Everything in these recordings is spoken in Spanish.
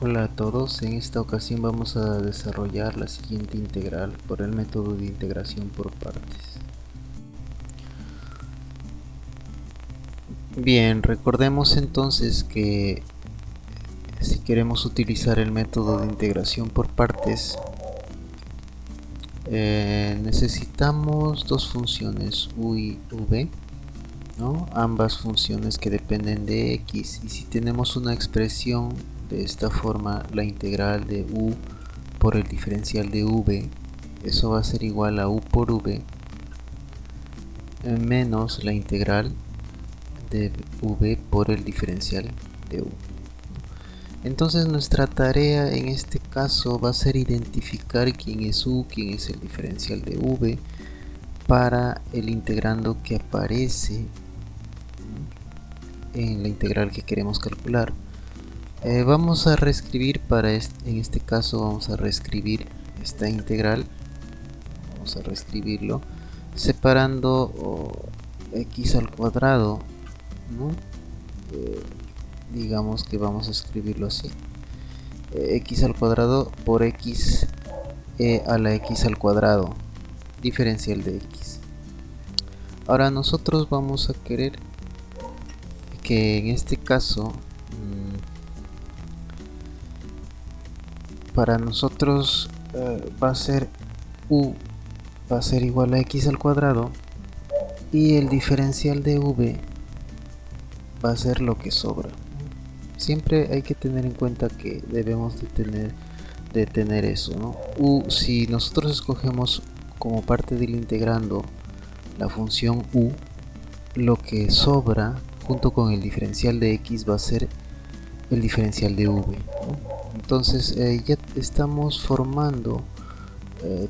Hola a todos, en esta ocasión vamos a desarrollar la siguiente integral por el método de integración por partes. Bien, recordemos entonces que si queremos utilizar el método de integración por partes, necesitamos dos funciones u y v, ¿no? Ambas funciones que dependen de x, y si tenemos una expresión de esta forma, la integral de u por el diferencial de v, eso va a ser igual a u por v menos la integral de v por el diferencial de u. Entonces nuestra tarea en este caso va a ser identificar quién es u, quién es el diferencial de v para el integrando que aparece en la integral que queremos calcular. Vamos a reescribir en este caso vamos a reescribir esta integral, vamos a reescribirlo separando x al cuadrado, ¿no? Digamos que vamos a escribirlo así, x al cuadrado por x a la x al cuadrado, diferencial de x. Ahora nosotros vamos a querer que en este caso para nosotros va a ser u va a ser igual a x al cuadrado y el diferencial de v va a ser lo que sobra. Siempre hay que tener en cuenta que debemos de tener eso, ¿no? Si nosotros escogemos como parte del integrando la función u, lo que sobra junto con el diferencial de x va a ser el diferencial de v, ¿no? Entonces ya estamos formando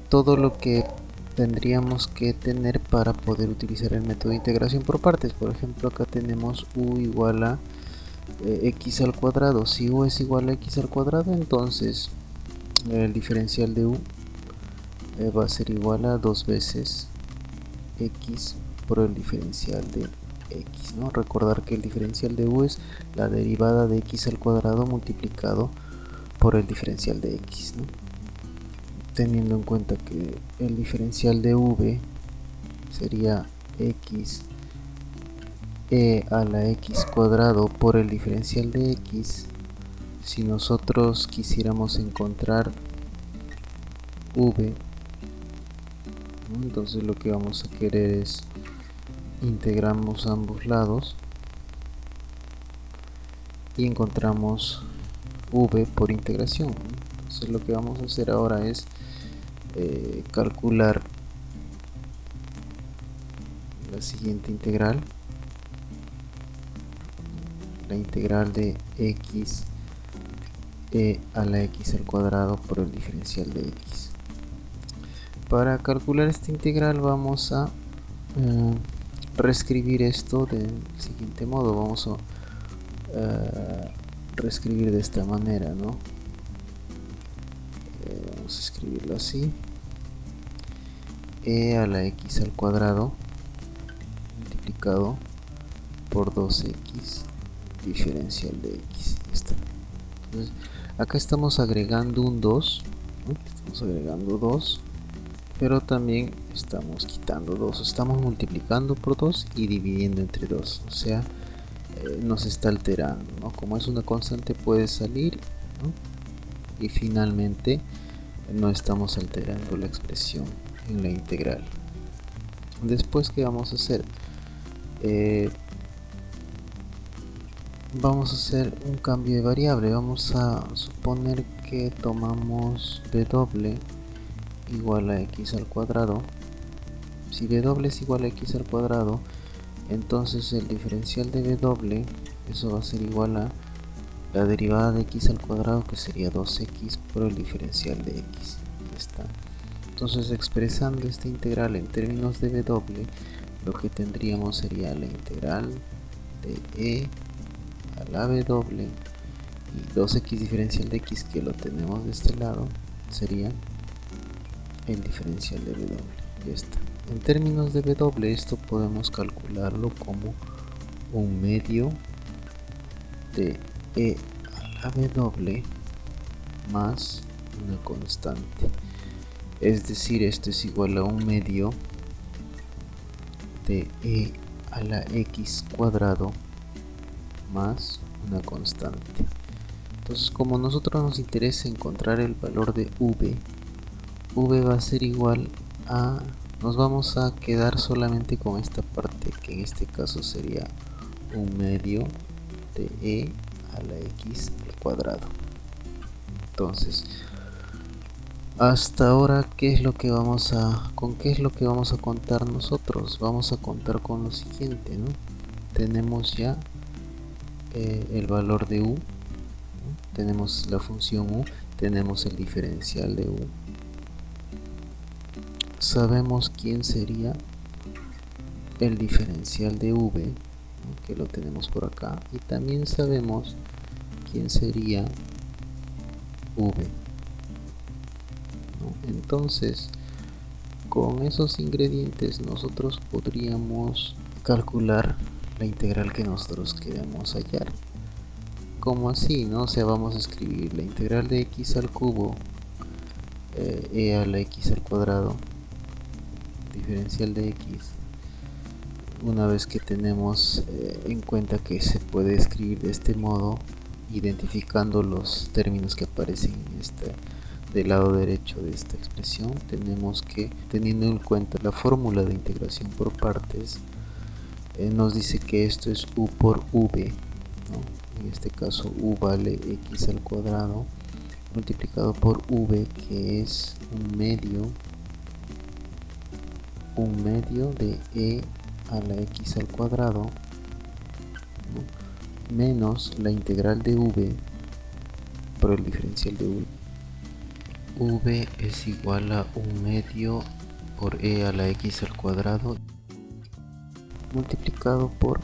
todo lo que tendríamos que tener para poder utilizar el método de integración por partes. Por ejemplo, acá tenemos u igual a x al cuadrado. Si u es igual a x al cuadrado, entonces el diferencial de u va a ser igual a 2 veces x por el diferencial de x, ¿no? Recordar que el diferencial de u es la derivada de x al cuadrado multiplicado por el diferencial de x, ¿no? Teniendo en cuenta que el diferencial de v sería x a la x cuadrado por el diferencial de x. Si nosotros quisiéramos encontrar v, ¿no? Entonces lo que vamos a querer es integramos ambos lados y encontramos v por integración. Entonces lo que vamos a hacer ahora es calcular la siguiente integral, la integral de x a la x al cuadrado por el diferencial de x. Para calcular esta integral vamos a reescribir esto del siguiente modo. Vamos a reescribir de esta manera, ¿no? Vamos a escribirlo así: a la x al cuadrado multiplicado por 2x diferencial de x. Está. Entonces, acá estamos agregando un 2, ¿no? Estamos agregando 2, pero también estamos quitando 2, estamos multiplicando por 2 y dividiendo entre 2, o sea, nos está alterando, ¿no? Como es una constante puede salir, ¿no? Y finalmente no estamos alterando la expresión en la integral. Después, ¿qué vamos a hacer? Vamos a hacer un cambio de variable. Vamos a suponer que tomamos w igual a x al cuadrado. Si w es igual a x al cuadrado, entonces el diferencial de w, eso va a ser igual a la derivada de x al cuadrado, que sería 2x por el diferencial de x. Ya está. Entonces, expresando esta integral en términos de w, lo que tendríamos sería la integral de e a la w y 2x diferencial de x, que lo tenemos de este lado, sería el diferencial de w. Ya está. En términos de w, esto podemos calcularlo como un medio de e a la w más una constante. Es decir, esto es igual a 1/2 de e a la x cuadrado más una constante. Entonces, como a nosotros nos interesa encontrar el valor de v va a ser igual a, nos vamos a quedar solamente con esta parte, que en este caso sería 1/2 de e a la x al cuadrado. Entonces, hasta ahora, ¿qué es lo que con qué es lo que vamos a contar nosotros? Vamos a contar con lo siguiente, ¿no? Tenemos ya el valor de u, ¿no? Tenemos la función u, tenemos el diferencial de u. Sabemos quién sería el diferencial de v, ¿no? Que lo tenemos por acá, y también sabemos quién sería v, ¿no? Entonces, con esos ingredientes nosotros podríamos calcular la integral que nosotros queremos hallar. Como así, ¿no? O sea, vamos a escribir la integral de x al cubo e a la x al cuadrado, diferencial de x. Una vez que tenemos en cuenta que se puede escribir de este modo, identificando los términos que aparecen del lado derecho de esta expresión, tenemos que, teniendo en cuenta la fórmula de integración por partes, nos dice que esto es u por v, ¿no? En este caso u vale x al cuadrado multiplicado por v, que es 1/2 de e a la x al cuadrado, ¿no? Menos la integral de v por el diferencial de u. V es igual a 1/2 por e a la x al cuadrado multiplicado por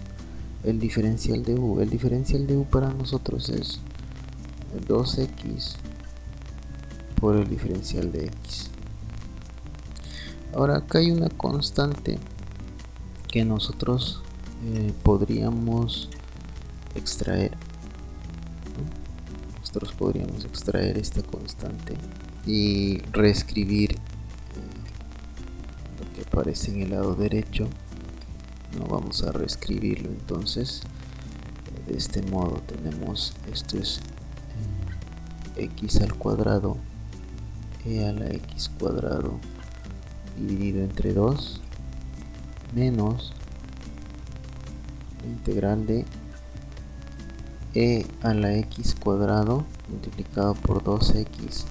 el diferencial de u. El diferencial de u para nosotros es 2x por el diferencial de x. Ahora, acá hay una constante que nosotros podríamos extraer, ¿no? Nosotros podríamos extraer esta constante y reescribir lo que aparece en el lado derecho. No, vamos a reescribirlo entonces de este modo. Tenemos, esto es x al cuadrado e a la x cuadrado dividido entre 2 menos la integral de e a la x cuadrado multiplicado por 2x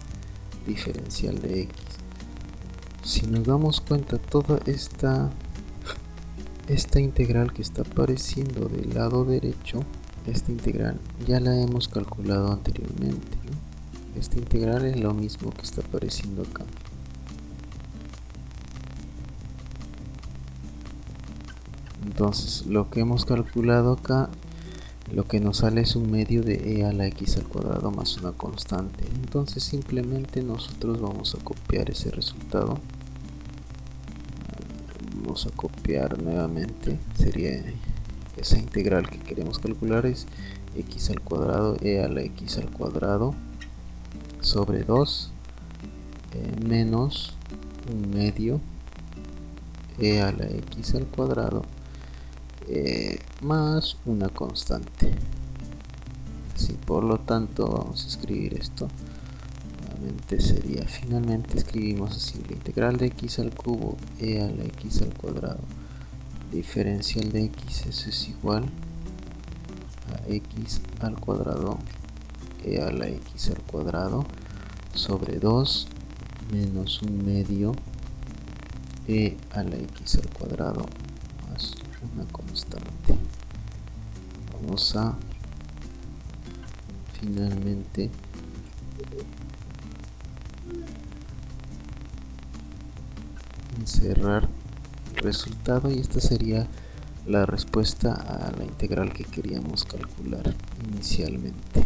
diferencial de x. Si nos damos cuenta, toda esta integral que está apareciendo del lado derecho, esta integral ya la hemos calculado anteriormente, ¿no? Esta integral es lo mismo que está apareciendo acá. Entonces, lo que hemos calculado acá, lo que nos sale es 1/2 de e a la x al cuadrado más una constante. Entonces, simplemente nosotros vamos a copiar ese resultado. Vamos a copiar nuevamente, sería esa integral que queremos calcular, es x al cuadrado e a la x al cuadrado sobre 2 menos 1/2 e a la x al cuadrado más una constante. Así, por lo tanto, vamos a escribir esto. Nuevamente sería, finalmente escribimos así: la integral de x al cubo e a la x al cuadrado diferencial de x, eso es igual a x al cuadrado e a la x al cuadrado sobre 2 menos 1/2 e a la x al cuadrado más una constante. Vamos a finalmente encerrar el resultado, y esta sería la respuesta a la integral que queríamos calcular inicialmente.